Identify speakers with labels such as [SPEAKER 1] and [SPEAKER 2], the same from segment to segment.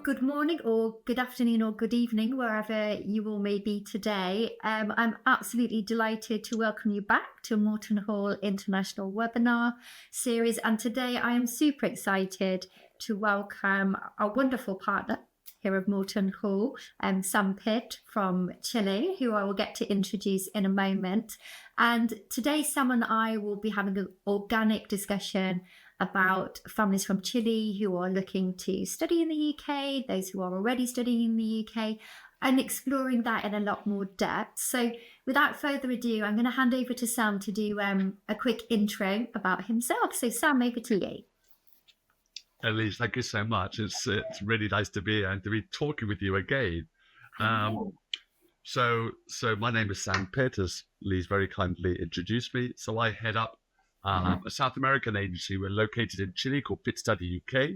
[SPEAKER 1] good morning or good afternoon or good evening, wherever you all may be today. I'm absolutely delighted to welcome you back to Morton Hall International Webinar Series. And today I am super excited to welcome our wonderful partner here at Morton Hall, Sam Pitt from Chile, who I will get to introduce in a moment. And today, Sam and I will be having an organic discussion about families from Chile who are looking to study in the UK, those who are already studying in the UK, and exploring that in a lot more depth. So without further ado, I'm going to hand over to Sam to do a quick intro about himself. So Sam, over to you.
[SPEAKER 2] Elyse, thank you so much. It's really nice to be here and to be talking with you again. So my name is Sam Pitt, as Elyse very kindly introduced me. So I head up a South American agency. We're located in Chile called Pitt Study UK.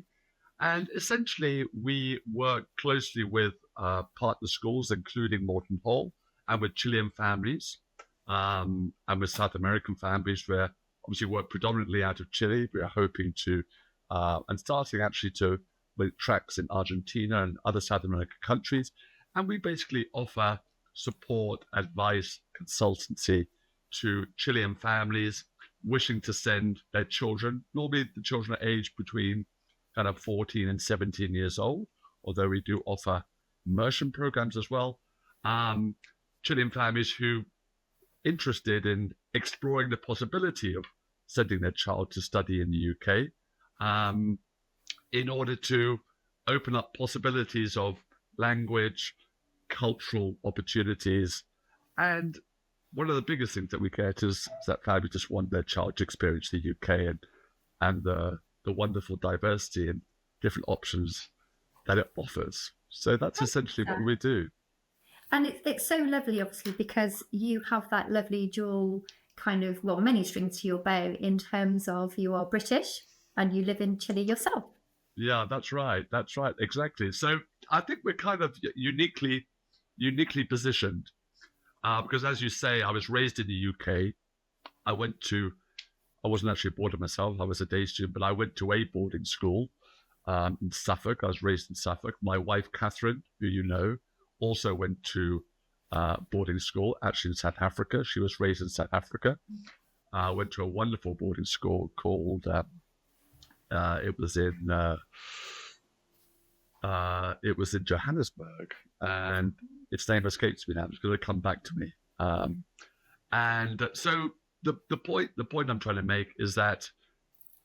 [SPEAKER 2] And essentially, we work closely with partner schools, including Morton Hall, and with Chilean families, and with South American families. We're obviously work predominantly out of Chile. We are hoping to, and starting actually to make tracks in Argentina and other South American countries. And we basically offer support, advice, consultancy to Chilean families wishing to send their children. Normally the children are aged between kind of 14 and 17 years old, although we do offer immersion programs as well. Chilean families who interested in exploring the possibility of sending their child to study in the UK, in order to open up possibilities of language, cultural opportunities. And one of the biggest things that we get is that families just want their child to experience the UK and the wonderful diversity and different options that it offers. So that's essentially what we do.
[SPEAKER 1] And it's so lovely, obviously, because you have that lovely dual kind of, well, many strings to your bow in terms of you are British and you live in Chile yourself.
[SPEAKER 2] Yeah, that's right. That's right. Exactly. So I think we're kind of uniquely positioned because, as you say, I was raised in the UK. I wasn't actually a boarder myself. I was a day student, but I went to a boarding school in Suffolk. I was raised in Suffolk. My wife, Catherine, who you know, also went to boarding school, actually in South Africa. She was raised in South Africa. Went to a wonderful boarding school called, it was in Johannesburg, and its name escapes me now. It's going to come back to me. And so the point I'm trying to make is that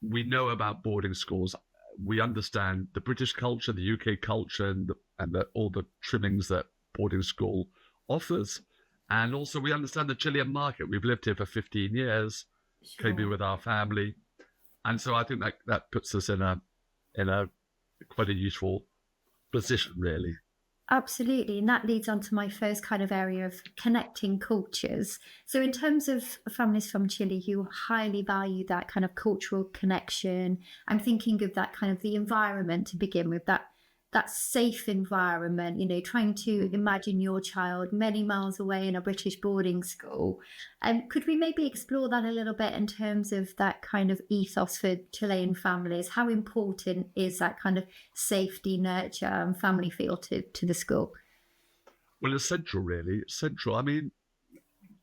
[SPEAKER 2] we know about boarding schools. We understand the British culture, the UK culture, and all the trimmings that boarding school offers. And also we understand the Chilean market. We've lived here for 15 years, came here with our family. And so I think that puts us in a quite a useful position, really.
[SPEAKER 1] Absolutely. And that leads on to my first kind of area of connecting cultures. So in terms of families from Chile who highly value that kind of cultural connection, I'm thinking of that kind of the environment to begin with, that safe environment, trying to imagine your child many miles away in a British boarding school. Could we maybe explore that a little bit in terms of that kind of ethos for Chilean families? How important is that kind of safety, nurture and family feel to the school?
[SPEAKER 2] Well, it's central, really. It's central. I mean,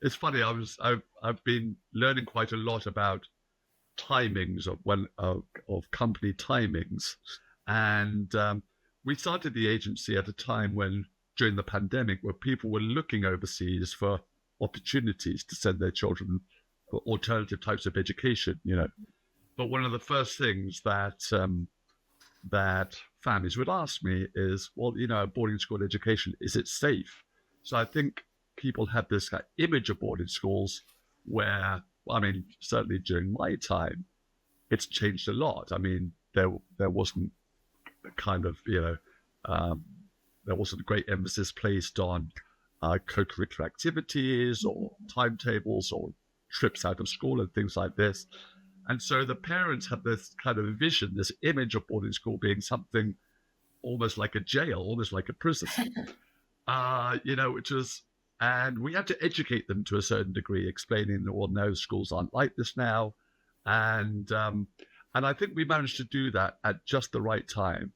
[SPEAKER 2] it's funny. I've been learning quite a lot about timings of company timings, and we started the agency at a time when, during the pandemic, where people were looking overseas for opportunities to send their children for alternative types of education, But one of the first things that families would ask me is, well, boarding school education, is it safe? So I think people have this kind of image of boarding schools where, certainly during my time, it's changed a lot. I mean, there wasn't kind of, there wasn't a great emphasis placed on co-curricular activities or timetables or trips out of school and things like this. And so the parents have this kind of vision, this image of boarding school being something almost like a jail, almost like a prison, which was, and we had to educate them to a certain degree, explaining that, well, no, schools aren't like this now. And I think we managed to do that at just the right time.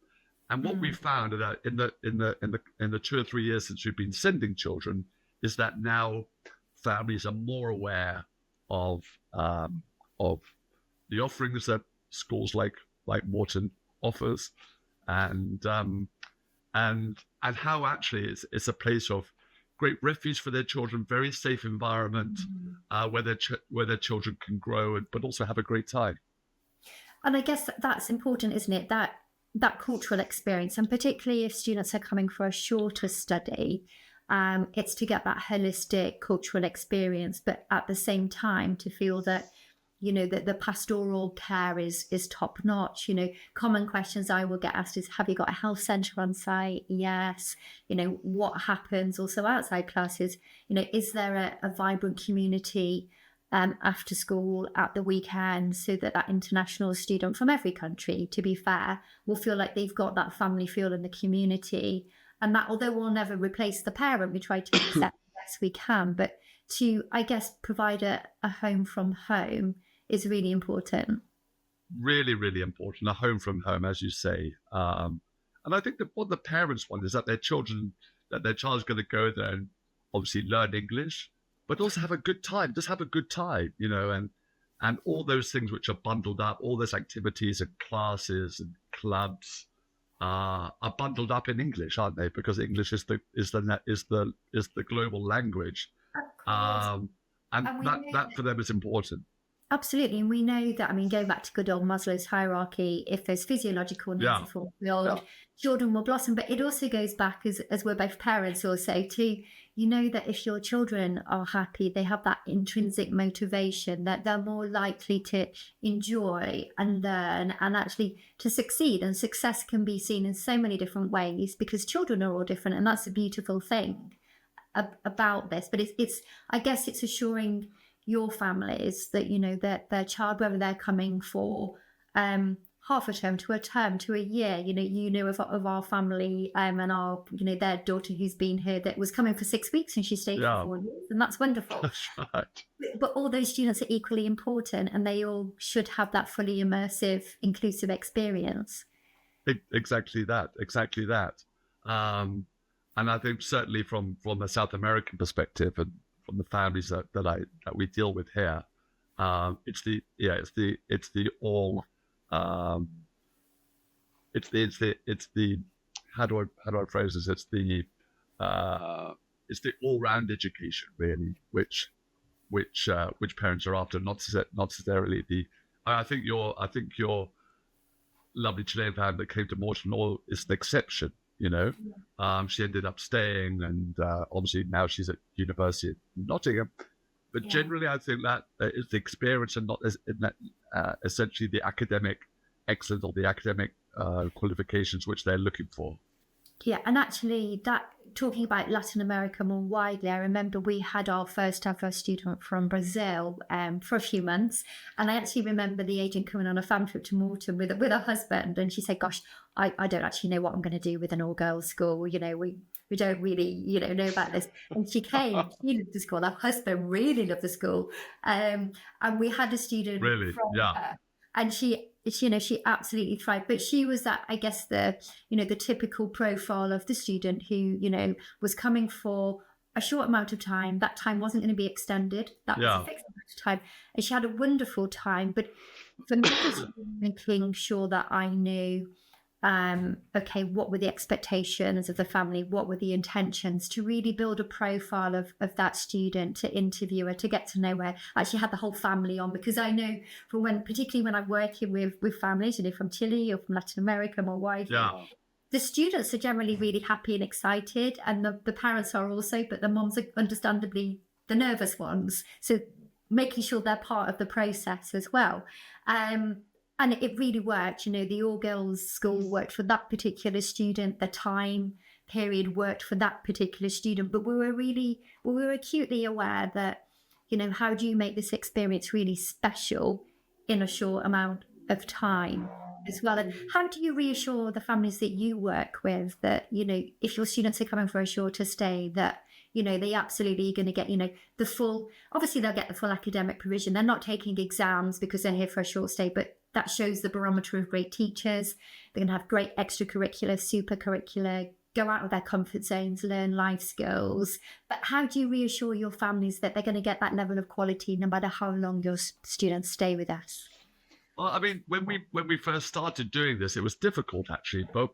[SPEAKER 2] And what we
[SPEAKER 1] Mm.
[SPEAKER 2] found that in the 2 or 3 years since we've been sending children is that now families are more aware of of the offerings that schools like Wharton offers, and and how actually it's a place of great refuge for their children, very safe environment where their children can grow but also have a great time.
[SPEAKER 1] And I guess that's important, isn't it? That cultural experience, and particularly if students are coming for a shorter study, it's to get that holistic cultural experience, but at the same time to feel that that the pastoral care is top notch. Common questions I will get asked is, have you got a health centre on site? Yes. What happens also outside classes? Is there a vibrant community after school at the weekend, so that international student from every country, to be fair, will feel like they've got that family feel in the community. And that, although we'll never replace the parent, we try to do that best we can, but to, I guess, provide a home from home is really important.
[SPEAKER 2] Really, really important. A home from home, as you say. And I think that what the parents want is that their child's going to go there and obviously learn English, but also have a good time. Just have a good time, and all those things which are bundled up, all those activities and classes and clubs are bundled up in English, aren't they? Because English is the global language,
[SPEAKER 1] Of course.
[SPEAKER 2] um, and
[SPEAKER 1] And we
[SPEAKER 2] that for them is important.
[SPEAKER 1] Absolutely. And we know that, I mean, going back to good old Maslow's hierarchy, if those physiological needs
[SPEAKER 2] Yeah,
[SPEAKER 1] are fulfilled, children will blossom. But it also goes back, as we're both parents also, to, that if your children are happy, they have that intrinsic motivation, that they're more likely to enjoy and learn and actually to succeed. And success can be seen in so many different ways because children are all different. And that's a beautiful thing about this. But it's I guess it's assuring your families that that their child, whether they're coming for half a term to a term to a year, of our family, and our their daughter who's been here, that was coming for 6 weeks and she stayed for
[SPEAKER 2] yeah,
[SPEAKER 1] 4 years, and that's wonderful.
[SPEAKER 2] that's right.
[SPEAKER 1] But all those students are equally important, and they all should have that fully immersive, inclusive experience.
[SPEAKER 2] Exactly that. Exactly that. Um, and I think certainly from a South American perspective and from the families that we deal with here, it's the all um, it's the how do I phrase this? It's the all round education really, which parents are after, not necessarily the. I think your lovely Chilean family that came to Morton Hall is an exception. She ended up staying, and obviously now she's at University of Nottingham. But
[SPEAKER 1] Yeah.
[SPEAKER 2] generally, I think that is the experience, and not as in that essentially the academic excellence or the academic qualifications which they're looking for.
[SPEAKER 1] Yeah, and actually, that talking about Latin America more widely, I remember we had our first ever student from Brazil for a few months, and I actually remember the agent coming on a family trip to Malta with her husband, and she said, "Gosh, I don't actually know what I'm going to do with an all-girls school. We don't really know about this." And she came, she loved the school. Her husband really loved the school, and we had a student
[SPEAKER 2] Really,
[SPEAKER 1] from
[SPEAKER 2] yeah,
[SPEAKER 1] her, and she absolutely thrived. But she was that, I guess, the typical profile of the student who was coming for a short amount of time. That time wasn't going to be extended. That was a
[SPEAKER 2] yeah,
[SPEAKER 1] fixed amount of time, and she had a wonderful time. But for me, it was making sure that I knew, okay, what were the expectations of the family, what were the intentions, to really build a profile of that student, to interview her, to get to know her. I actually had the whole family on, because I know from particularly when I'm working with families, from Chile or from Latin America more widely,
[SPEAKER 2] yeah.
[SPEAKER 1] the students are generally really happy and excited, and the parents are also, but the moms are understandably the nervous ones. So making sure they're part of the process as well. And it really worked. The all girls school worked for that particular student. The time period worked for that particular student. But we were acutely aware that, how do you make this experience really special in a short amount of time as well? And how do you reassure the families that you work with that, if your students are coming for a shorter stay, that they absolutely are going to get, obviously they'll get the full academic provision. They're not taking exams because they're here for a short stay, but that shows the barometer of great teachers. They're going to have great extracurricular, supercurricular, go out of their comfort zones, learn life skills. But how do you reassure your families that they're going to get that level of quality no matter how long your students stay with us?
[SPEAKER 2] Well, I mean, when we first started doing this, it was difficult actually. But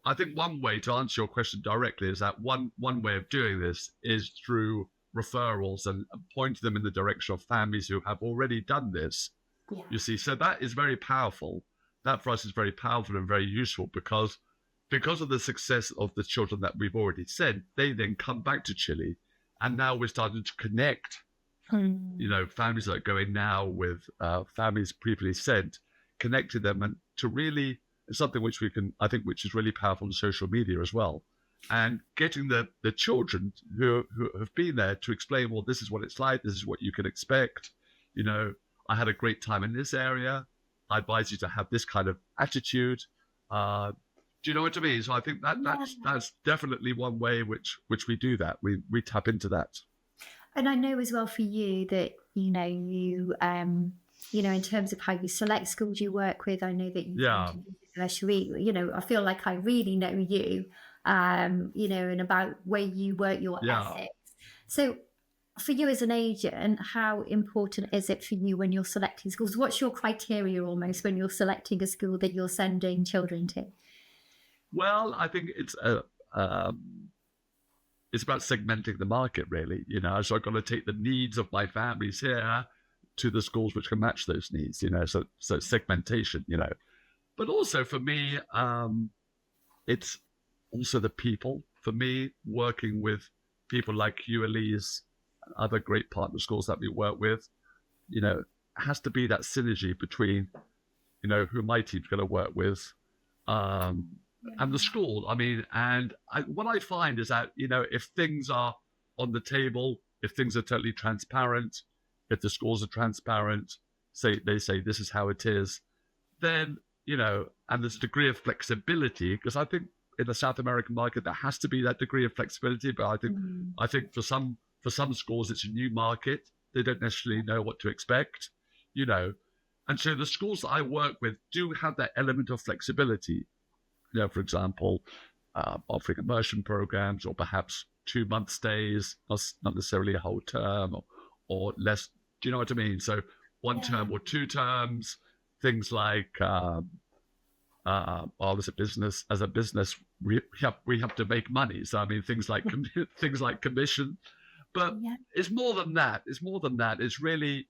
[SPEAKER 2] I think one way to answer your question directly is that one way of doing this is through referrals and pointing them in the direction of families who have already done this.
[SPEAKER 1] Yeah.
[SPEAKER 2] You see, so that is very powerful. That for us is very powerful and very useful because of the success of the children that we've already sent, they then come back to Chile, and now we're starting to connect. Families that are going now with families previously sent, connected them, and to really something which which is really powerful on social media as well, and getting the children who have been there to explain, well, this is what it's like, this is what you can expect. I had a great time in this area. I advise you to have this kind of attitude. Do you know what I mean? So I think that's definitely one way which we do that. We tap into that.
[SPEAKER 1] And I know as well for you that, you in terms of how you select schools you work with, I know that you actually, I feel like I really know you, and about where you work your ethics. So for you as an agent, how important is it for you when you're selecting schools? What's your criteria almost when you're selecting a school that you're sending children to?
[SPEAKER 2] Well, I think it's about segmenting the market, really. So I've got to take the needs of my families here to the schools which can match those needs. So segmentation. But also for me, it's also the people. For me, working with people like you, Elyse, and other great partner schools that we work with, has to be that synergy between, who my team's going to work with, and the school. I mean, what I find is that, if things are on the table, if things are totally transparent, if the schools are transparent, they say this is how it is, then, and there's a degree of flexibility, because I think in the South American market, there has to be that degree of flexibility. But I think for some schools, it's a new market. They don't necessarily know what to expect, And so the schools that I work with do have that element of flexibility. For example, offering immersion programs, or perhaps 2-month stays, not necessarily a whole term, or less. Do you know what I mean? So 1 term or 2 terms, things like, as a business, we have to make money. So I mean, things like commission, but it's more than that. It's really,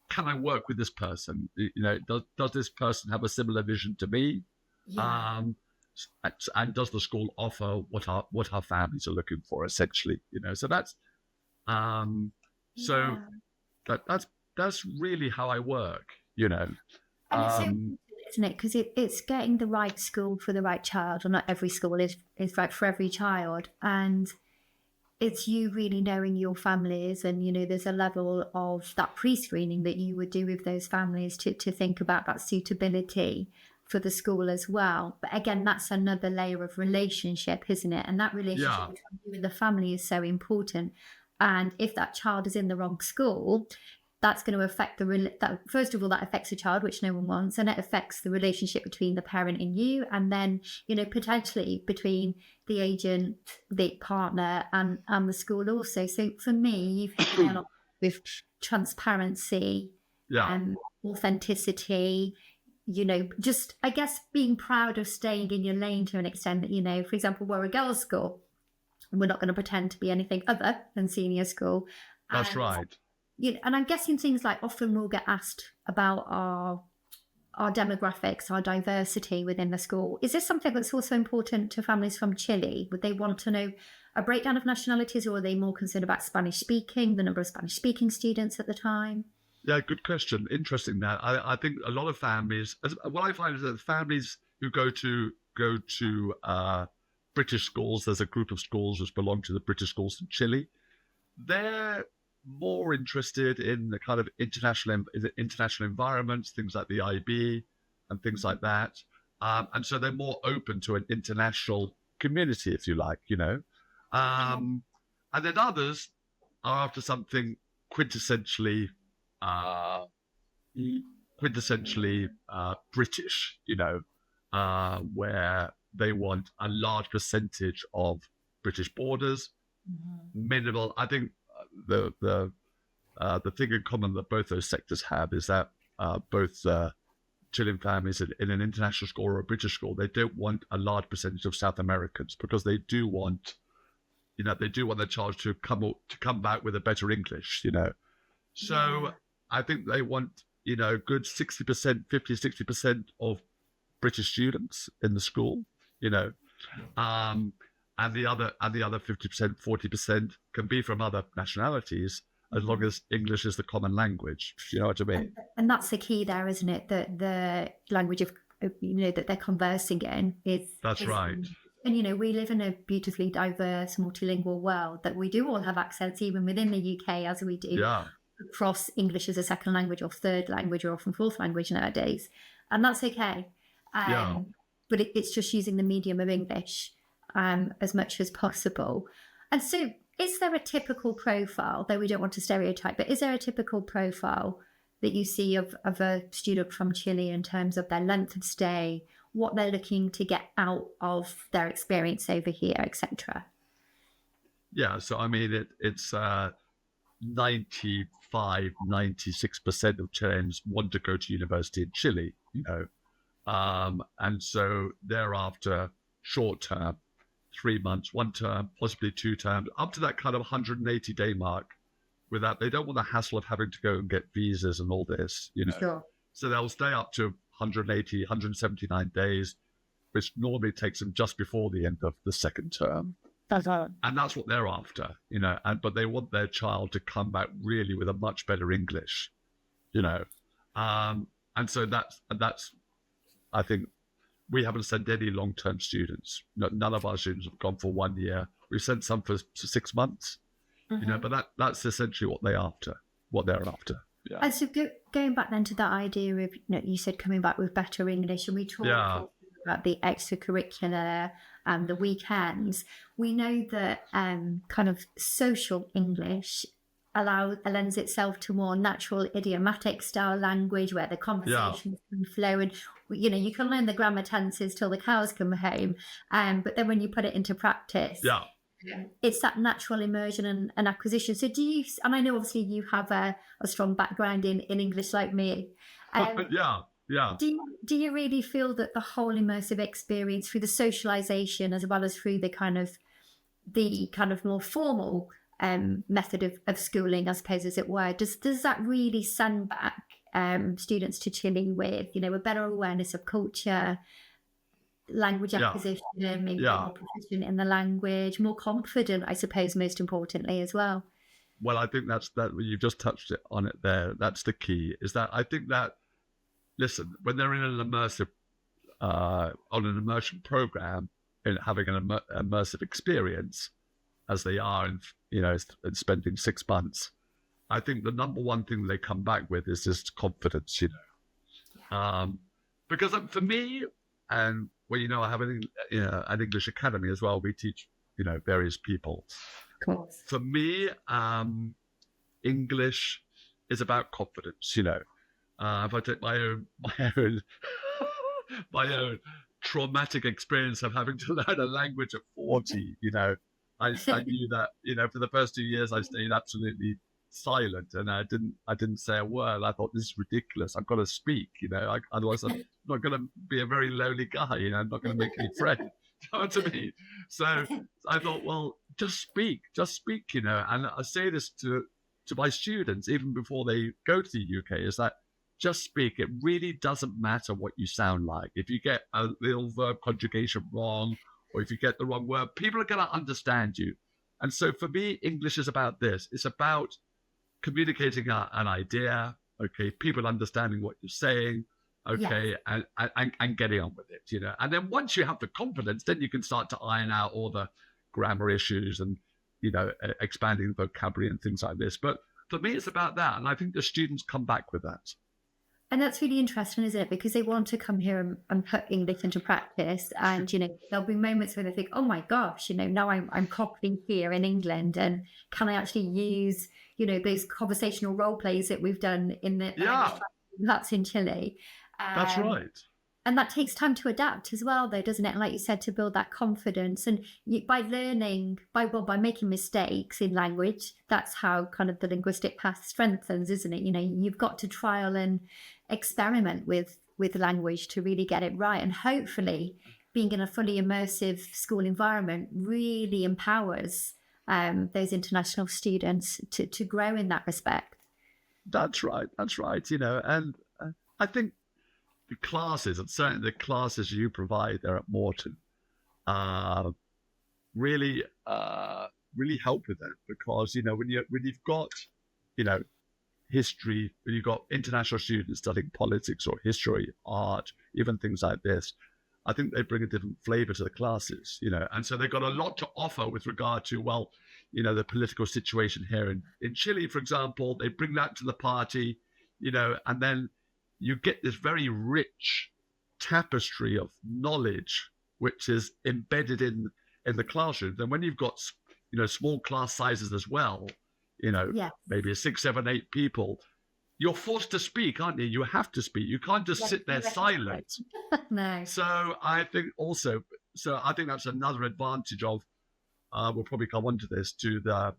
[SPEAKER 2] can I work with this person? Does this person have a similar vision to me? Yeah. And does the school offer what our families are looking for, essentially? So that's that's really how I work.
[SPEAKER 1] And it's so important, isn't it? Because it's getting the right school for the right child, and not every school is right for every child. And it's you really knowing your families, and there's a level of that pre-screening that you would do with those families to think about that suitability for the school as well. But again, that's another layer of relationship, isn't it? And that relationship between you and the family is so important. And if that child is in the wrong school, that's going to affect first of all, that affects the child, which no one wants, and it affects the relationship between the parent and you, and then potentially between the agent, the partner, and the school also. So for me, you've hit the nail on with transparency, authenticity. Just, I guess, being proud of staying in your lane to an extent that, for example, we're a girls' school, and we're not going to pretend to be anything other than senior school.
[SPEAKER 2] That's right.
[SPEAKER 1] And I'm guessing things like, often we'll get asked about our demographics, our diversity within the school. Is this something that's also important to families from Chile? Would they want to know a breakdown of nationalities, or are they more concerned about Spanish speaking, the number of Spanish speaking students at the time?
[SPEAKER 2] Yeah, good question. Interesting that. I think a lot of families, what I find is that families who go to British schools, there's a group of schools which belong to the British schools in Chile, they're more interested in the kind of international environments, things like the IB and things like that. And so they're more open to an international community, if you like, And then others are after something quintessentially quintessentially British, where they want a large percentage of British borders, minimal. I think the thing in common that both those sectors have is that both Chilean families in an international school or a British school, they don't want a large percentage of South Americans because they do want, their child to come back with a better English, So
[SPEAKER 1] Yeah.
[SPEAKER 2] I think they want, good 60%, 50, 60% of British students in the school, um, and the other 50%, 40% can be from other nationalities as long as English is the common language. You know what I mean?
[SPEAKER 1] And that's the key there, isn't it? That the language that they're conversing in
[SPEAKER 2] That's
[SPEAKER 1] is
[SPEAKER 2] right.
[SPEAKER 1] and we live in a beautifully diverse, multilingual world that we do all have accents, even within the UK, as we do
[SPEAKER 2] Yeah.
[SPEAKER 1] across English as a second language or third language or often fourth language nowadays, and that's okay.
[SPEAKER 2] Yeah.
[SPEAKER 1] But it's just using the medium of English as much as possible. And so, is there a typical profile, though we don't want to stereotype, but is there a typical profile that you see of a student from Chile in terms of their length of stay, what they're looking to get out of their experience over here, etc.?
[SPEAKER 2] Yeah. So, I mean, it's 95, 96% of Chileans want to go to university in Chile, and so thereafter, short term, 3 months, 1 term, possibly 2 terms, up to that kind of 180-day mark. With that, they don't want the hassle of having to go and get visas and all this,
[SPEAKER 1] Sure.
[SPEAKER 2] So they'll stay up to 180, 179 days, which normally takes them just before the end of the second term. And that's what they're after, but they want their child to come back really with a much better English, and so that's I think we haven't sent any long-term students. None of our students have gone for 1 year. We've sent some for 6 months, but that's essentially what they're after. Yeah.
[SPEAKER 1] And so going back then to that idea of, you said coming back with better English, and we talked about the extracurricular and the weekends. We know that kind of social English lends itself to more natural idiomatic style language where the conversations can flow, and you can learn the grammar tenses till the cows come home, but then when you put it into practice, it's that natural immersion and acquisition. So and I know obviously you have a strong background in English like me. Do you really feel that the whole immersive experience through the socialization as well as through the kind of more formal method of schooling, I suppose, as it were, does that really send back students to Chile with a better awareness of culture, language acquisition, maybe more proficient in the language, more confident, I suppose, most importantly as well?
[SPEAKER 2] Well, I think that you've just touched on it there. That's the key. Is that I think that, listen, when they're in an immersive on an immersion program and having an immersive experience, as they are, and spending 6 months, I think the number one thing they come back with is this confidence, because for me, and I have an English academy as well. We teach, various people.
[SPEAKER 1] Of course.
[SPEAKER 2] For me, English is about confidence. If I take my own my own traumatic experience of having to learn a language at 40, I knew that, for the first 2 years I stayed absolutely silent and I didn't say a word. I thought, this is ridiculous. I've got to speak, otherwise I'm not going to be a very lonely guy, I'm not going to make any friends. You know what I mean? So I thought, well, just speak, and I say this to my students even before they go to the UK, is that just speak. It really doesn't matter what you sound like. If you get a little verb conjugation wrong, or if you get the wrong word, people are going to understand you. And so for me, English is about this. It's about communicating an idea, okay, people understanding what you're saying, okay, and getting on with it, And then once you have the confidence, then you can start to iron out all the grammar issues and, expanding vocabulary and things like this. But for me, it's about that. And I think the students come back with that.
[SPEAKER 1] And that's really interesting, isn't it? Because they want to come here and put English into practice. And, there'll be moments where they think, oh my gosh, now I'm copying here in England. And can I actually use, those conversational role plays that we've done in the that's in Chile.
[SPEAKER 2] That's
[SPEAKER 1] Um,
[SPEAKER 2] right.
[SPEAKER 1] and that takes time to adapt as well, though, doesn't it? And like you said, to build that confidence. And by learning, by making mistakes in language, that's how kind of the linguistic path strengthens, isn't it? You know, you've got to trial and experiment with language to really get it right. And hopefully, being in a fully immersive school environment really empowers those international students to grow in that respect.
[SPEAKER 2] That's right. That's right. And I think the classes, and certainly the classes you provide there at Morton, uh, really, really help with that because when you've got, you know, history, when you've got international students studying politics or history, art, even things like this, I think they bring a different flavor to the classes, and so they've got a lot to offer with regard to, well, the political situation here in Chile, for example. They bring that to the party, and then you get this very rich tapestry of knowledge which is embedded in the classroom. And when you've got small class sizes as well,
[SPEAKER 1] Yeah.
[SPEAKER 2] maybe a 6, 7, 8 people, you're forced to speak, aren't you? You have to speak. You can't just sit there silent.
[SPEAKER 1] No.
[SPEAKER 2] So I think that's another advantage of. We'll probably come on to this to the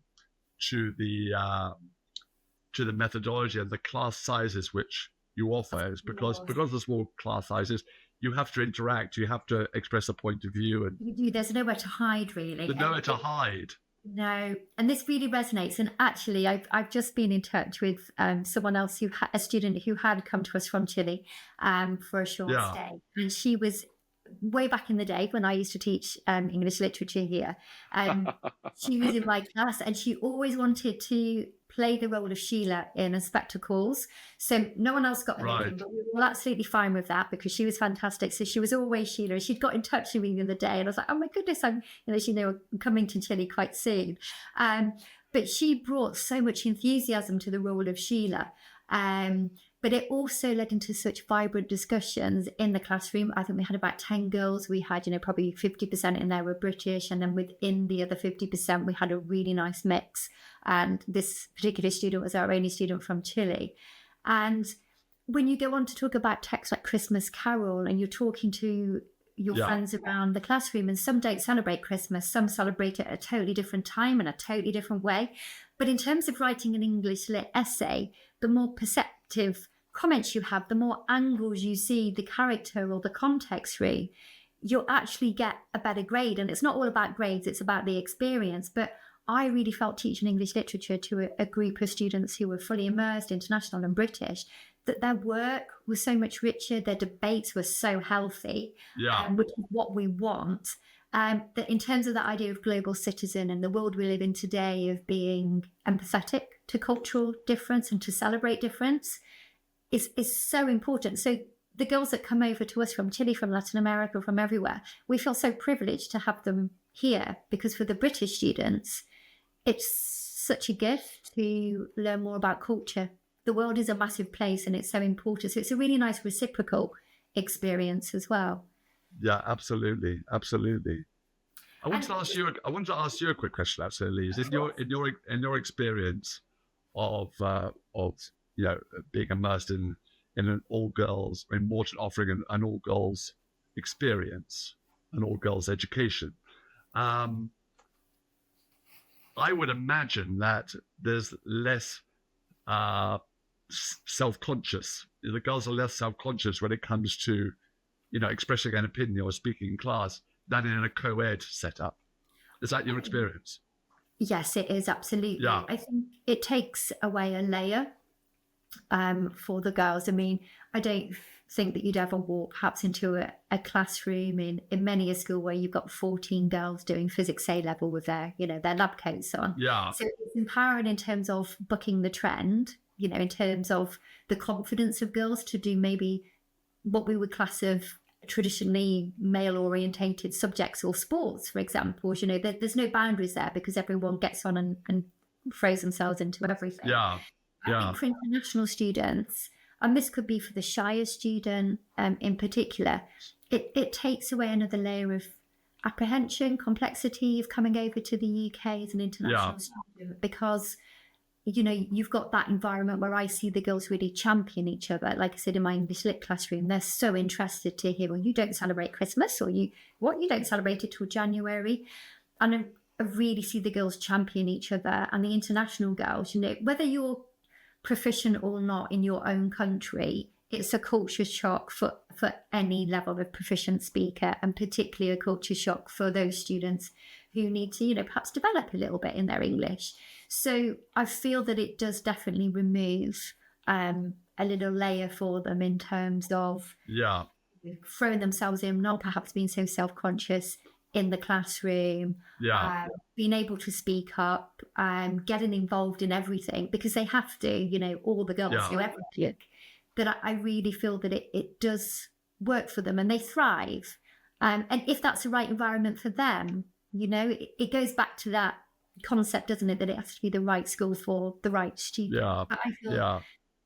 [SPEAKER 2] methodology and the class sizes which you offer, is because of the small class sizes, you have to interact, you have to express a point of view, and
[SPEAKER 1] You do. There's nowhere to hide, really.
[SPEAKER 2] there's nowhere to hide.
[SPEAKER 1] No, and this really resonates. And actually, I've just been in touch with someone else a student who had come to us from Chile for a short
[SPEAKER 2] Yeah.
[SPEAKER 1] stay, and she was way back in the day when I used to teach English literature here. She was in my class, and she always wanted to play the role of Sheila in A Spectacles. So no one else got anything,
[SPEAKER 2] Right.
[SPEAKER 1] but we were absolutely fine with that because she was fantastic. So she was always Sheila. She'd got in touch with me the other day, and I was like, "Oh my goodness, I'm coming to Chile quite soon." But she brought so much enthusiasm to the role of Sheila. But it also led into such vibrant discussions in the classroom. I think we had about 10 girls. We had, probably 50% in there were British. And then within the other 50%, we had a really nice mix. And this particular student was our only student from Chile. And when you go on to talk about texts like Christmas Carol, and you're talking to your friends around the classroom, and some don't celebrate Christmas, some celebrate it at a totally different time and a totally different way. But in terms of writing an English lit essay, the more perceptive comments you have, the more angles you see the character or the context through, you'll actually get a better grade. And it's not all about grades, it's about the experience. But I really felt teaching English literature to a group of students who were fully immersed, international and British, that their work was so much richer, their debates were so healthy, which is what we want. That in terms of that idea of global citizen and the world we live in today of being empathetic to cultural difference and to celebrate difference is so important. So the girls that come over to us from Chile, from Latin America, from everywhere, we feel so privileged to have them here, because for the British students, it's such a gift to learn more about culture. The world is a massive place and it's so important. So it's a really nice reciprocal experience as well.
[SPEAKER 2] Yeah, absolutely, absolutely. I want to ask you a quick question, actually, Elyse. In your experience of being immersed in an all girls, in Morton offering an all girls experience, an all girls education, I would imagine that there's less self-conscious. The girls are less self-conscious when it comes to expressing an opinion or speaking in class than in a co-ed setup. Is that your experience?
[SPEAKER 1] Yes, it is, absolutely.
[SPEAKER 2] Yeah.
[SPEAKER 1] I think it takes away a layer for the girls. I mean, I don't think that you'd ever walk perhaps into a classroom in many a school where you've got 14 girls doing physics A level with their lab coats on.
[SPEAKER 2] Yeah.
[SPEAKER 1] So it's empowering in terms of bucking the trend, in terms of the confidence of girls to do maybe what we would class of traditionally male orientated subjects or sports, for example. There's no boundaries there because everyone gets on and throws themselves into everything.
[SPEAKER 2] Yeah.
[SPEAKER 1] I think for international students, and this could be for the shyer student in particular, it takes away another layer of apprehension, complexity of coming over to the UK as an international student, because you've got that environment where I see the girls really champion each other. Like I said, in my English lit classroom, they're so interested to hear, well, you don't celebrate Christmas, or you don't celebrate it till January. And I really see the girls champion each other, and the international girls, whether you're proficient or not in your own country, it's a culture shock for any level of proficient speaker, and particularly a culture shock for those students who need to, perhaps develop a little bit in their English. So I feel that it does definitely remove a little layer for them in terms of throwing themselves in, not perhaps being so self-conscious in the classroom, being able to speak up, getting involved in everything, because they have to, all the girls do everything. But I really feel that it does work for them and they thrive. And if that's the right environment for them, it goes back to that concept, doesn't it, that it has to be the right school for the right student. But I feel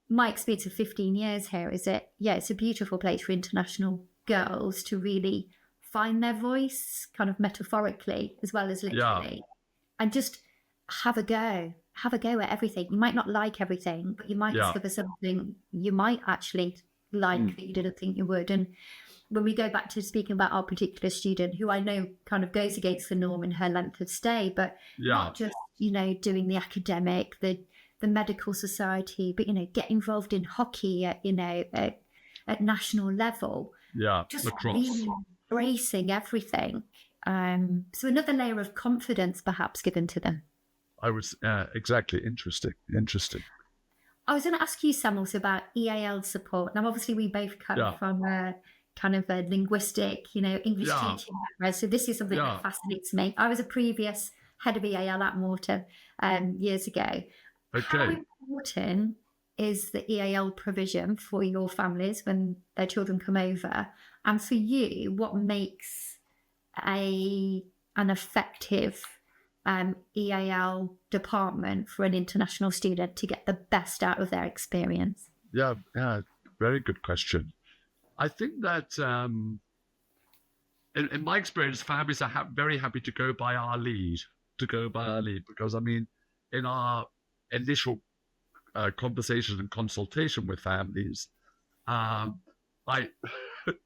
[SPEAKER 1] my experience of 15 years here is it's a beautiful place for international girls to really find their voice, kind of metaphorically as well as literally, and just have a go at everything. You might not like everything, but you might discover something you might actually like that you didn't think you would. And when we go back to speaking about our particular student, who I know kind of goes against the norm in her length of stay, but not just, doing the academic, the medical society, but, get involved in hockey at national level. Just
[SPEAKER 2] lacrosse.
[SPEAKER 1] Really embracing everything. So another layer of confidence perhaps given to them.
[SPEAKER 2] I was exactly interesting.
[SPEAKER 1] I was going to ask you, Sam, also about EAL support. Now, obviously, we both come from a kind of a linguistic, English teaching background. So this is something that fascinates me. I was a previous head of EAL at Morton years ago.
[SPEAKER 2] Okay.
[SPEAKER 1] How important is the EAL provision for your families when their children come over? And for you, what makes an effective EAL department for an international student to get the best out of their experience?
[SPEAKER 2] Yeah, very good question. I think that in my experience, families are very happy to go by our lead, because in our initial conversation and consultation with families, I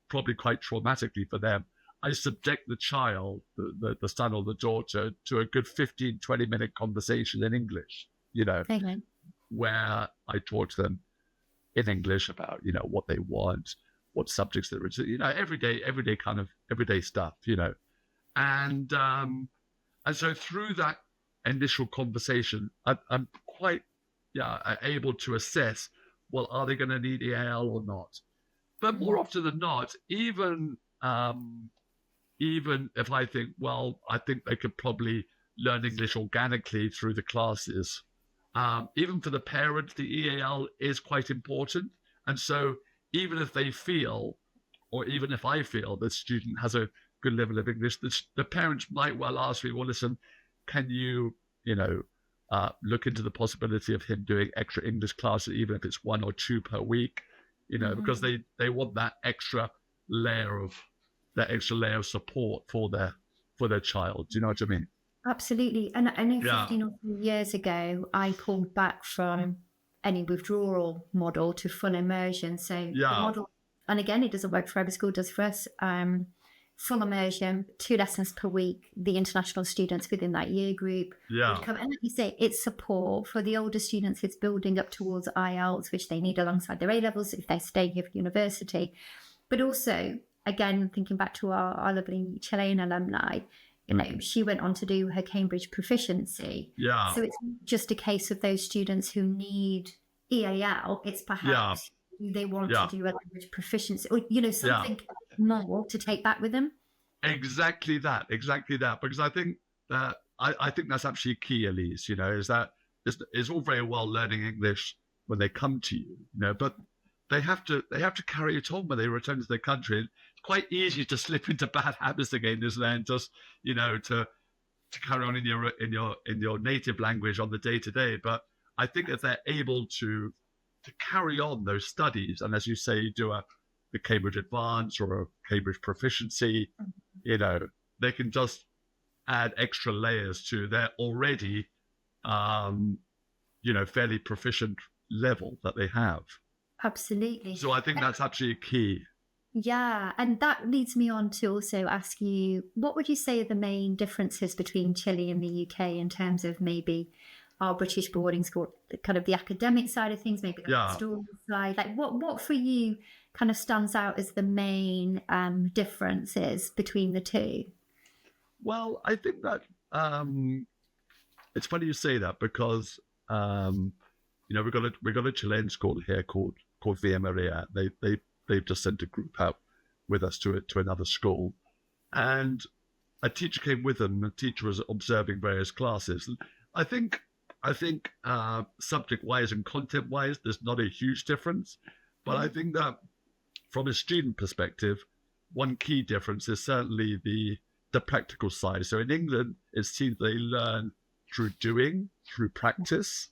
[SPEAKER 2] probably quite traumatically for them, I subject the child, the son or the daughter, to a good 15, 20-minute conversation in English, where I talk to them in English about, what they want, what subjects they're into, everyday stuff, And so through that initial conversation, I'm quite able to assess, well, are they going to need EAL or not? But more often than not, even if I think, well, I think they could probably learn English organically through the classes, even for the parents, the EAL is quite important. And so even if they feel, or even if I feel the student has a good level of English, the parents might well ask me, well, listen, can you, look into the possibility of him doing extra English classes, even if it's 1 or 2 per week, because they want that extra layer of support for their child. Do you know what I mean?
[SPEAKER 1] Absolutely. And I know 15 or 2 years ago, I pulled back from any withdrawal model to full immersion. So the model, and again, it doesn't work for every school, does for us. Full immersion, 2 lessons per week, the international students within that year group would come. And like you say, it's support for the older students. It's building up towards IELTS, which they need alongside their A-levels if they're staying here for university. But also, again, thinking back to our lovely Chilean alumni, she went on to do her Cambridge proficiency. So it's not just a case of those students who need EAL. It's perhaps they want to do a language proficiency, or something more to take back with them.
[SPEAKER 2] Exactly that. Because I think that I think that's actually key, Elyse. Is that it's all very well learning English when they come to you, but they have to carry it on when they return to their country. It's quite easy to slip into bad habits again, isn't it? And just to carry on in your native language on the day to day. But I think if they're able to carry on those studies, and as you say, do the Cambridge Advance or a Cambridge Proficiency, they can just add extra layers to their already fairly proficient level that they have.
[SPEAKER 1] Absolutely.
[SPEAKER 2] So I think that's actually a key.
[SPEAKER 1] Yeah, and that leads me on to also ask you, what would you say are the main differences between Chile and the UK in terms of maybe our British boarding school, kind of the academic side of things, maybe the
[SPEAKER 2] Yeah.
[SPEAKER 1] pastoral side? Like, what for you kind of stands out as the main differences between the two?
[SPEAKER 2] Well, I think that it's funny you say that because we've got a Chilean school here called Via Maria. They've just sent a group out with us to another school, and a teacher came with them. The teacher was observing various classes. I think subject wise and content wise, there's not a huge difference, but I think that from a student perspective, one key difference is certainly the practical side. So in England, it seems they learn through doing, through practice.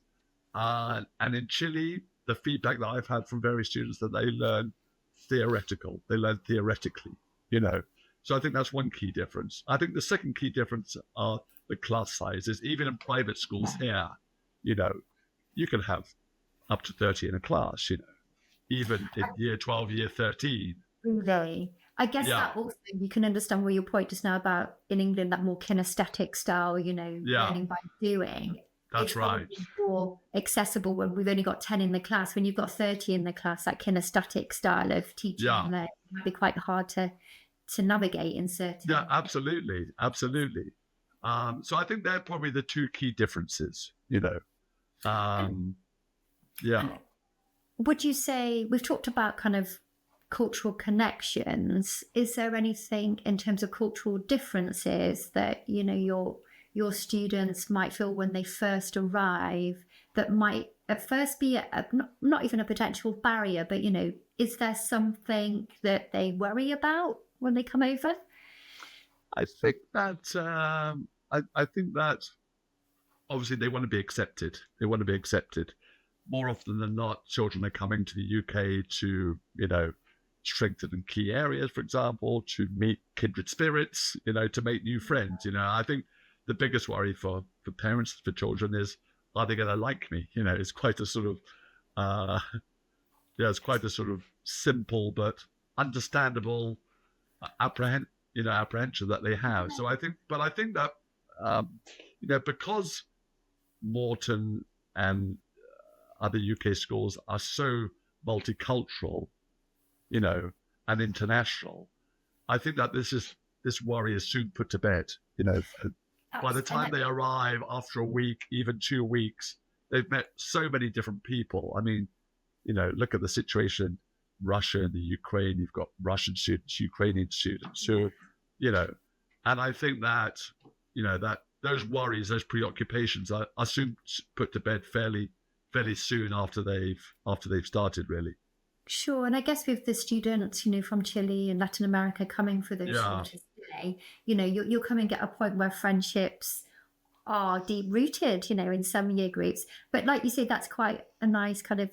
[SPEAKER 2] And in Chile, the feedback that I've had from various students that they learn theoretically, you know. So I think that's one key difference. I think the second key difference are the class sizes. Even in private schools here, you can have up to 30 in a class, even in year 12, year 13.
[SPEAKER 1] Really? I guess
[SPEAKER 2] Yeah,
[SPEAKER 1] that also you can understand where your point just now about in England that more kinesthetic style,
[SPEAKER 2] yeah,
[SPEAKER 1] learning by doing. It's
[SPEAKER 2] that's
[SPEAKER 1] probably
[SPEAKER 2] right.
[SPEAKER 1] more accessible when we've only got 10 in the class. When you've got 30 in the class, that kinesthetic style of teaching
[SPEAKER 2] Yeah,
[SPEAKER 1] and learning might be quite hard to navigate in
[SPEAKER 2] yeah,
[SPEAKER 1] certain.
[SPEAKER 2] absolutely, absolutely. So I think they're probably the two key differences.
[SPEAKER 1] And,
[SPEAKER 2] Um, yeah,
[SPEAKER 1] and would you say we've talked about kind of cultural connections? Is there anything in terms of cultural differences that your students might feel when they first arrive that might at first be not even a potential barrier, but is there something that they worry about when they come over?
[SPEAKER 2] I think that I think that obviously they want to be accepted. They want to be accepted. More often than not, children are coming to the UK to, strengthen in key areas, for example, to meet kindred spirits, to make new friends. I think the biggest worry for parents, for children is, are they going to like me? It's quite a sort of, it's quite a sort of simple but understandable apprehension that they have. So I think that, because Morton and other UK schools are so multicultural, you know, and international, I think that this worry is soon put to bed. By the
[SPEAKER 1] And
[SPEAKER 2] time they arrive after a week, even 2 weeks, they've met so many different people. I mean, look at the situation in Russia and the Ukraine. You've got Russian students, Ukrainian students who, you know, and I think that those worries, those preoccupations are soon put to bed fairly soon after they've started, really.
[SPEAKER 1] Sure, and I guess with the students, from Chile and Latin America coming for those
[SPEAKER 2] Yeah,
[SPEAKER 1] shorter stay, you're coming at a point where friendships are deep rooted, in some year groups. But like you say, that's quite a nice kind of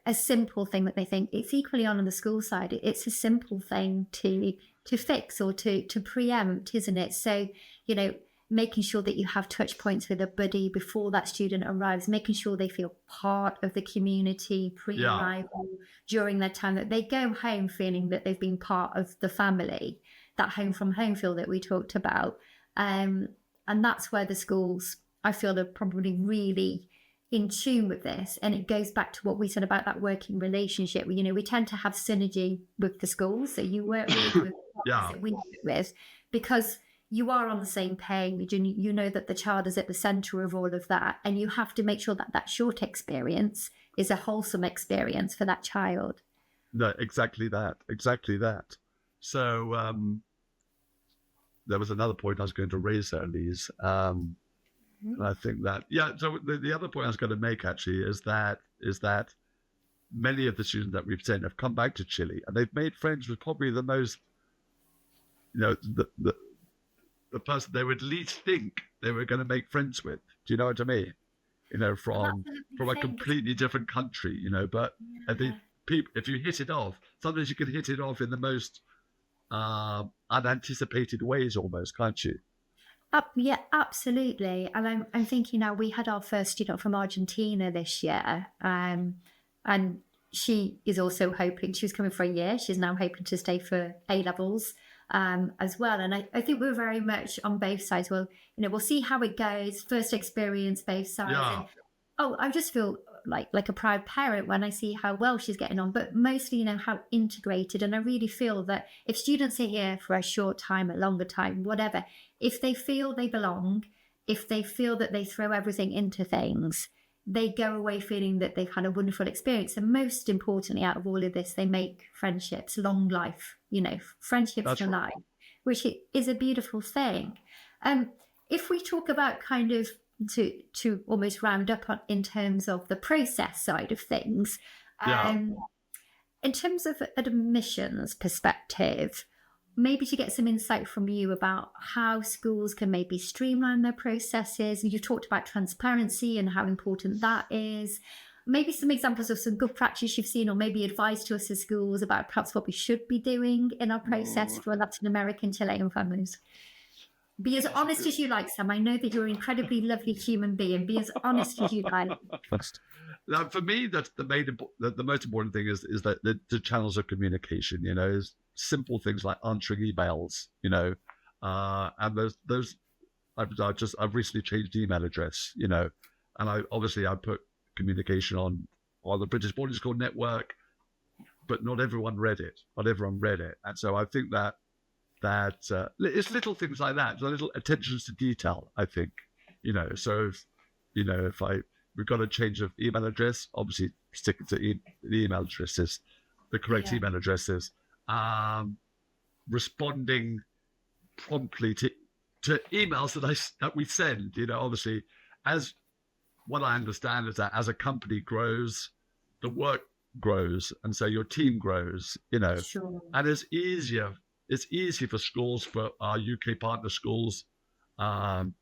[SPEAKER 1] a simple thing that they think it's equally on the school side. It's a simple thing to fix or to preempt, isn't it? So, you know, making sure that you have touch points with a buddy before that student arrives, making sure they feel part of the community
[SPEAKER 2] yeah,
[SPEAKER 1] pre-arrival during their time, that they go home feeling that they've been part of the family, that home from home feel that we talked about. And that's where the schools, I feel, are probably really in tune with this. And it goes back to what we said about that working relationship. We tend to have synergy with the schools that you work with partners
[SPEAKER 2] yeah.
[SPEAKER 1] that we work with, because you are on the same page and you know that the child is at the center of all of that. And you have to make sure that that short experience is a wholesome experience for that child.
[SPEAKER 2] No, exactly that, exactly that. So there was another point I was going to raise there, Elyse. And I think that, yeah. So the other point I was going to make actually is that many of the students that we've sent have come back to Chile and they've made friends with probably the most, the person they would least think they were going to make friends with. Do you know what I mean?
[SPEAKER 1] And that's
[SPEAKER 2] From
[SPEAKER 1] the lovely
[SPEAKER 2] from a
[SPEAKER 1] thing.
[SPEAKER 2] completely different country. But I think
[SPEAKER 1] Yeah.
[SPEAKER 2] people, if you hit it off, sometimes you can hit it off in the most unanticipated ways, almost, can't you?
[SPEAKER 1] Yeah, absolutely. And I'm thinking now we had our first student from Argentina this year, and she is also hoping she was coming for a year. She's now hoping to stay for A levels as well. And I think we're very much on both sides. Well, we'll see how it goes. First experience, both sides,
[SPEAKER 2] Yeah,
[SPEAKER 1] and I just feel like a proud parent when I see how well she's getting on, but mostly, how integrated. And I really feel that if students are here for a short time, a longer time, whatever, if they feel they belong, if they feel that they throw everything into things, they go away feeling that they've had a wonderful experience. And most importantly, out of all of this, they make friendships, long life, friendships
[SPEAKER 2] that's
[SPEAKER 1] for
[SPEAKER 2] right.
[SPEAKER 1] life, which is a beautiful thing. Um, if we talk about kind of to almost round up on, in terms of the process side of things,
[SPEAKER 2] Yeah,
[SPEAKER 1] in terms of admissions perspective, maybe to get some insight from you about how schools can maybe streamline their processes. You talked about transparency and how important that is. Maybe some examples of some good practice you've seen, or maybe advice to us as schools about perhaps what we should be doing in our process
[SPEAKER 2] oh,
[SPEAKER 1] for Latin American Chilean families. Be as
[SPEAKER 2] that's a
[SPEAKER 1] honest
[SPEAKER 2] good.
[SPEAKER 1] as you like, Sam. I know that you're an incredibly lovely human being. Be as honest as you like.
[SPEAKER 2] Now, for me, that's the most important thing is that the channels of communication. Is simple things like answering emails. And those I've recently changed email address. And I put communication on the British Boarding School network, but not everyone read it. Not everyone read it, and so I think that it's little things like that, the little attentions to detail. I think, so if we've got a change of email address, obviously stick it to the email addresses, the correct
[SPEAKER 1] Yeah.
[SPEAKER 2] email addresses, responding promptly to emails that we send. Obviously, as what I understand is that as a company grows, the work grows, and so your team grows.
[SPEAKER 1] Sure.
[SPEAKER 2] And it's easy for schools, for our UK partner schools, um,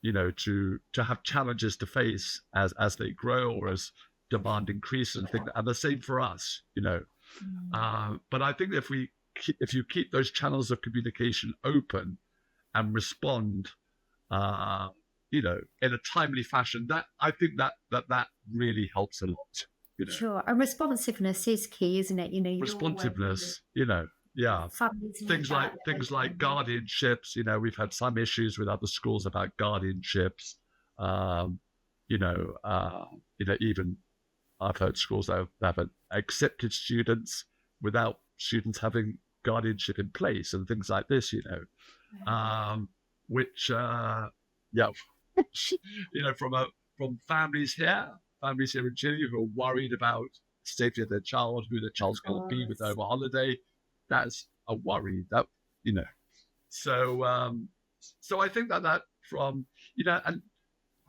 [SPEAKER 2] to have challenges to face as they grow or as demand increases and things. And the same for us.
[SPEAKER 1] Mm.
[SPEAKER 2] But I think if you keep those channels of communication open and respond, uh, in a timely fashion, that I think that really helps a lot.
[SPEAKER 1] Sure. And responsiveness is key, isn't it? You don't always
[SPEAKER 2] Responsiveness. Yeah.
[SPEAKER 1] families need
[SPEAKER 2] things like
[SPEAKER 1] that.
[SPEAKER 2] things like guardianships. We've had some issues with other schools about guardianships. Um, even I've heard schools that haven't accepted students without students having guardianship in place and things like this. Which yeah, from families here in Chile who are worried about the safety of their child, who their child's
[SPEAKER 1] Of
[SPEAKER 2] going to be with
[SPEAKER 1] course.
[SPEAKER 2] over holiday. That's a worry. That you know. So I think that from and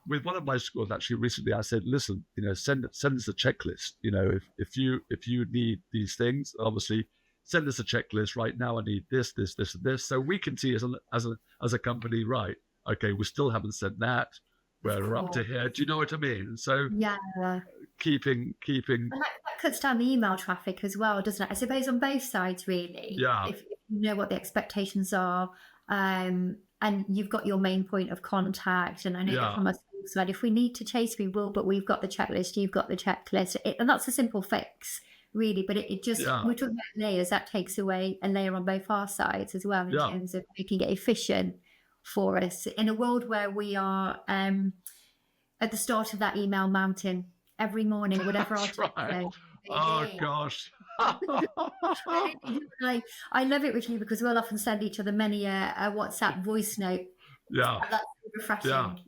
[SPEAKER 2] with one of my schools actually recently, I said, listen, send us a checklist. If you need these things, obviously send us a checklist right now. I need this, and this, so we can see as a company, right? Okay, we still haven't said that.
[SPEAKER 1] Of
[SPEAKER 2] We're up to
[SPEAKER 1] course.
[SPEAKER 2] here. Do you know what I mean? So
[SPEAKER 1] Yeah.
[SPEAKER 2] keeping,
[SPEAKER 1] And that cuts down the email traffic as well, doesn't it? I suppose on both sides, really.
[SPEAKER 2] yeah,
[SPEAKER 1] If you know what the expectations are, and you've got your main point of contact. And I know that
[SPEAKER 2] yeah,
[SPEAKER 1] from a school side, if we need to chase, we will, but we've got the checklist, you've got the checklist. And that's a simple fix, really. But it just,
[SPEAKER 2] yeah,
[SPEAKER 1] we're talking about layers, that takes away a layer on both our sides as well in
[SPEAKER 2] yeah.
[SPEAKER 1] terms of making it efficient for us in a world where we are at the start of that email mountain every morning, whatever our
[SPEAKER 2] That's
[SPEAKER 1] job
[SPEAKER 2] right.
[SPEAKER 1] says.
[SPEAKER 2] Oh gosh.
[SPEAKER 1] I love it with you because we'll often send each other many a WhatsApp voice note.
[SPEAKER 2] Yeah,
[SPEAKER 1] That's
[SPEAKER 2] yeah.
[SPEAKER 1] refreshing.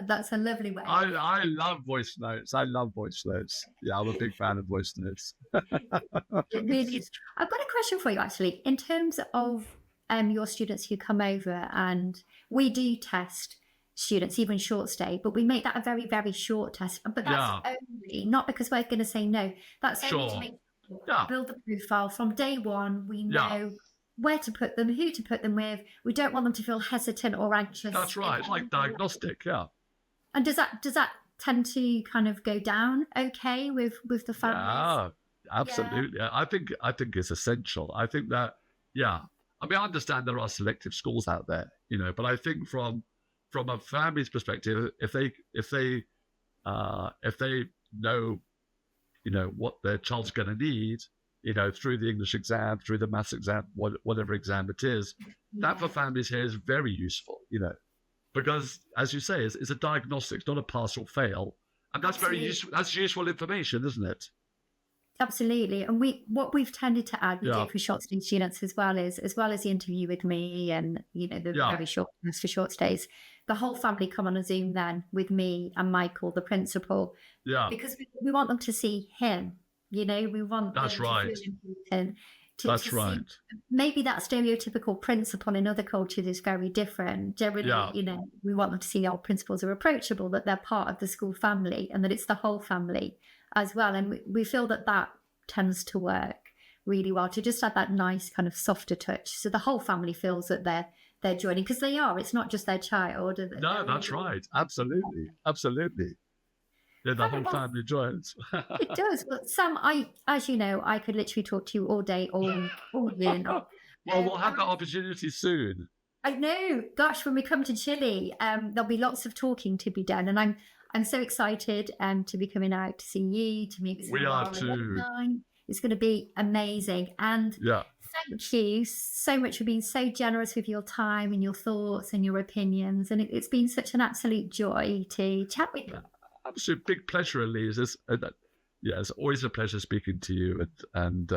[SPEAKER 1] That's a lovely way.
[SPEAKER 2] I love voice notes. I love voice notes. Yeah, I'm a big fan of voice notes.
[SPEAKER 1] It really is. I've got a question for you actually. In terms of your students who come over, and we do test students even short stay, but we make that a very, very short test. But that's
[SPEAKER 2] Yeah,
[SPEAKER 1] only not because we're going to say no. That's only to
[SPEAKER 2] sure.
[SPEAKER 1] make sure,
[SPEAKER 2] Yeah,
[SPEAKER 1] build the profile from day one. We
[SPEAKER 2] yeah.
[SPEAKER 1] know where to put them, who to put them with. We don't want them to feel hesitant or anxious.
[SPEAKER 2] That's right. It's like diagnostic. Yeah,
[SPEAKER 1] And does that tend to kind of go down okay with the families?
[SPEAKER 2] yeah.
[SPEAKER 1] Yeah.
[SPEAKER 2] Absolutely. I think it's essential. I think that yeah. I mean, I understand there are selective schools out there, but I think from a family's perspective, if they know, what their child's going to need, through the English exam, through the maths exam, whatever exam it is, that for
[SPEAKER 1] Yeah,
[SPEAKER 2] families here is very useful, because as you say, it's a diagnostic, it's not a pass or fail, and that's very
[SPEAKER 1] absolutely.
[SPEAKER 2] useful. That's useful information, isn't it?
[SPEAKER 1] Absolutely. And what we've tended to add, we do
[SPEAKER 2] Yeah,
[SPEAKER 1] it for short stay students as well as the interview with me and, the
[SPEAKER 2] yeah,
[SPEAKER 1] very short for short stays. The whole family come on a Zoom then with me and Michael, the principal,
[SPEAKER 2] yeah.
[SPEAKER 1] because we want them to see him. We want
[SPEAKER 2] That's
[SPEAKER 1] them to
[SPEAKER 2] right.
[SPEAKER 1] feel important, to
[SPEAKER 2] That's right.
[SPEAKER 1] see maybe that stereotypical principal in other cultures is very different. Generally,
[SPEAKER 2] Yeah,
[SPEAKER 1] we want them to see our principals are approachable, that they're part of the school family and that it's the whole family as well. And we feel that that tends to work really well to just add that nice kind of softer touch. So the whole family feels that they're joining because they are. It's not just their child.
[SPEAKER 2] no,
[SPEAKER 1] They're all
[SPEAKER 2] that's right. Absolutely, absolutely. Yeah, the whole
[SPEAKER 1] well,
[SPEAKER 2] family joins.
[SPEAKER 1] it does. But Sam, as you know, I could literally talk to you all day, all week, all year long.
[SPEAKER 2] Well, we'll have
[SPEAKER 1] And
[SPEAKER 2] that opportunity soon.
[SPEAKER 1] I know, gosh, when we come to Chile, there'll be lots of talking to be done, and I'm so excited to be coming out to see you, to meet some
[SPEAKER 2] We
[SPEAKER 1] of
[SPEAKER 2] are
[SPEAKER 1] our
[SPEAKER 2] too.
[SPEAKER 1] alumni. It's going to be amazing, and
[SPEAKER 2] Yeah,
[SPEAKER 1] thank you so much for being so generous with your time and your thoughts and your opinions, and it's been such an absolute joy to chat with you.
[SPEAKER 2] absolute big pleasure, Elyse. Yeah, it's always a pleasure speaking to you, and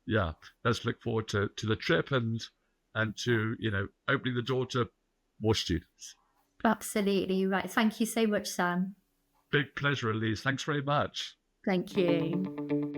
[SPEAKER 2] yeah, let's look forward to the trip and to opening the door to more students.
[SPEAKER 1] Absolutely right. Thank you so much, Sam.
[SPEAKER 2] Big pleasure, Elyse. Thanks very much.
[SPEAKER 1] Thank you.